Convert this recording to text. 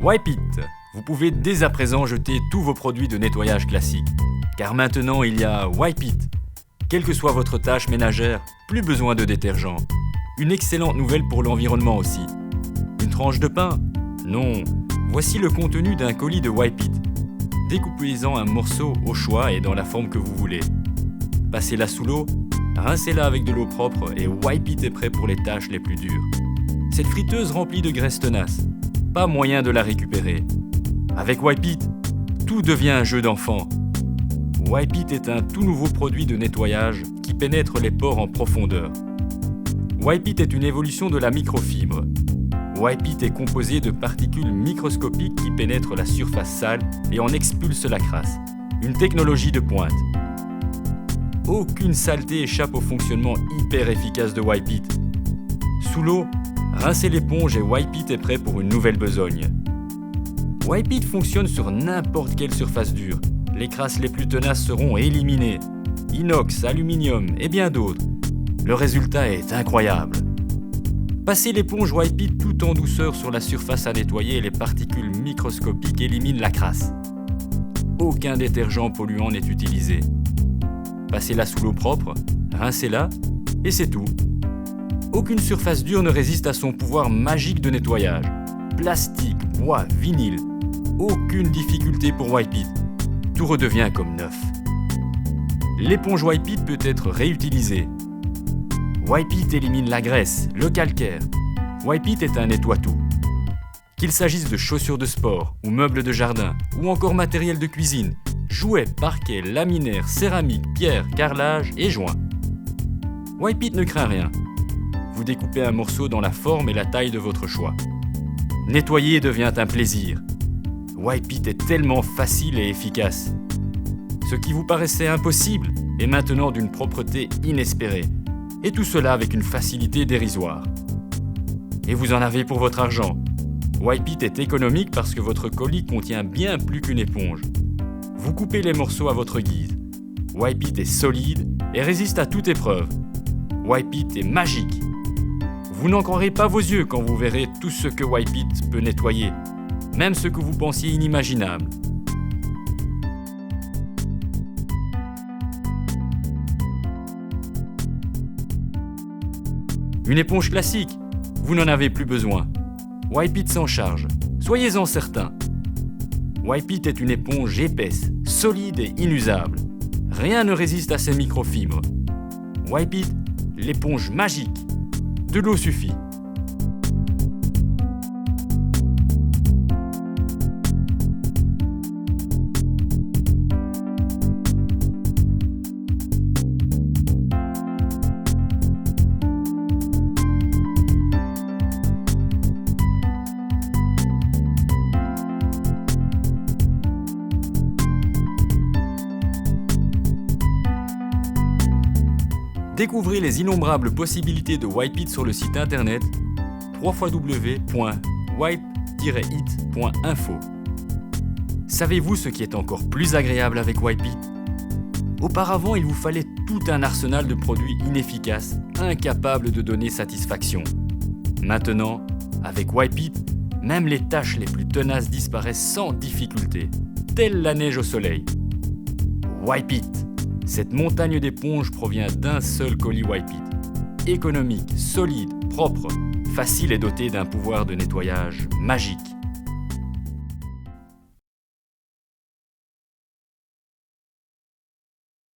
Wipe It. Vous pouvez dès à présent jeter tous vos produits de nettoyage classiques. Car maintenant il y a Wipe It. Quelle que soit votre tâche ménagère, plus besoin de détergent. Une excellente nouvelle pour l'environnement aussi. Une tranche de pain? Non. Voici le contenu d'un colis de Wipe It. Découpez-en un morceau au choix et dans la forme que vous voulez. Passez-la sous l'eau, rincez-la avec de l'eau propre et Wipe It est prêt pour les tâches les plus dures. Cette friteuse remplie de graisse tenace, pas moyen de la récupérer. Avec Wipe It, tout devient un jeu d'enfant. Wipe It est un tout nouveau produit de nettoyage qui pénètre les pores en profondeur. Wipe It est une évolution de la microfibre. Wipe It est composé de particules microscopiques qui pénètrent la surface sale et en expulsent la crasse. Une technologie de pointe. Aucune saleté échappe au fonctionnement hyper efficace de Wipe It. Sous l'eau, rincez l'éponge et Wipe It est prêt pour une nouvelle besogne. Wipe It fonctionne sur n'importe quelle surface dure. Les crasses les plus tenaces seront éliminées. Inox, aluminium et bien d'autres. Le résultat est incroyable. Passez l'éponge Wipe It tout en douceur sur la surface à nettoyer et les particules microscopiques éliminent la crasse. Aucun détergent polluant n'est utilisé. Passez-la sous l'eau propre, rincez-la et c'est tout. Aucune surface dure ne résiste à son pouvoir magique de nettoyage. Plastique, bois, vinyle. Aucune difficulté pour Wipe It. Tout redevient comme neuf. L'éponge Wipe It peut être réutilisée. Wipe It élimine la graisse, le calcaire. Wipe It est un nettoie-tout. Qu'il s'agisse de chaussures de sport, ou meubles de jardin, ou encore matériel de cuisine, jouets, parquets, laminaires, céramique, pierre, carrelage et joints. Wipe It ne craint rien. Vous découpez un morceau dans la forme et la taille de votre choix. Nettoyer devient un plaisir. Wipe It est tellement facile et efficace. Ce qui vous paraissait impossible est maintenant d'une propreté inespérée. Et tout cela avec une facilité dérisoire. Et vous en avez pour votre argent. Wipe It est économique parce que votre colis contient bien plus qu'une éponge. Vous coupez les morceaux à votre guise. Wipe It est solide et résiste à toute épreuve. Wipe It est magique. Vous n'en croirez pas vos yeux quand vous verrez tout ce que Wipe It peut nettoyer, même ce que vous pensiez inimaginable. Une éponge classique, vous n'en avez plus besoin. Wipe It s'en charge, soyez-en certains. Wipe It est une éponge épaisse, solide et inusable. Rien ne résiste à ses microfibres. Wipe It, l'éponge magique. De l'eau suffit. Découvrez les innombrables possibilités de Wipe It sur le site internet www.wipe-it.info. Savez-vous ce qui est encore plus agréable avec Wipe It? Auparavant, il vous fallait tout un arsenal de produits inefficaces, incapables de donner satisfaction. Maintenant, avec Wipe It, même les tâches les plus tenaces disparaissent sans difficulté, telle la neige au soleil. Wipe It. Cette montagne d'éponges provient d'un seul colis Wipe It. Économique, solide, propre, facile et doté d'un pouvoir de nettoyage magique.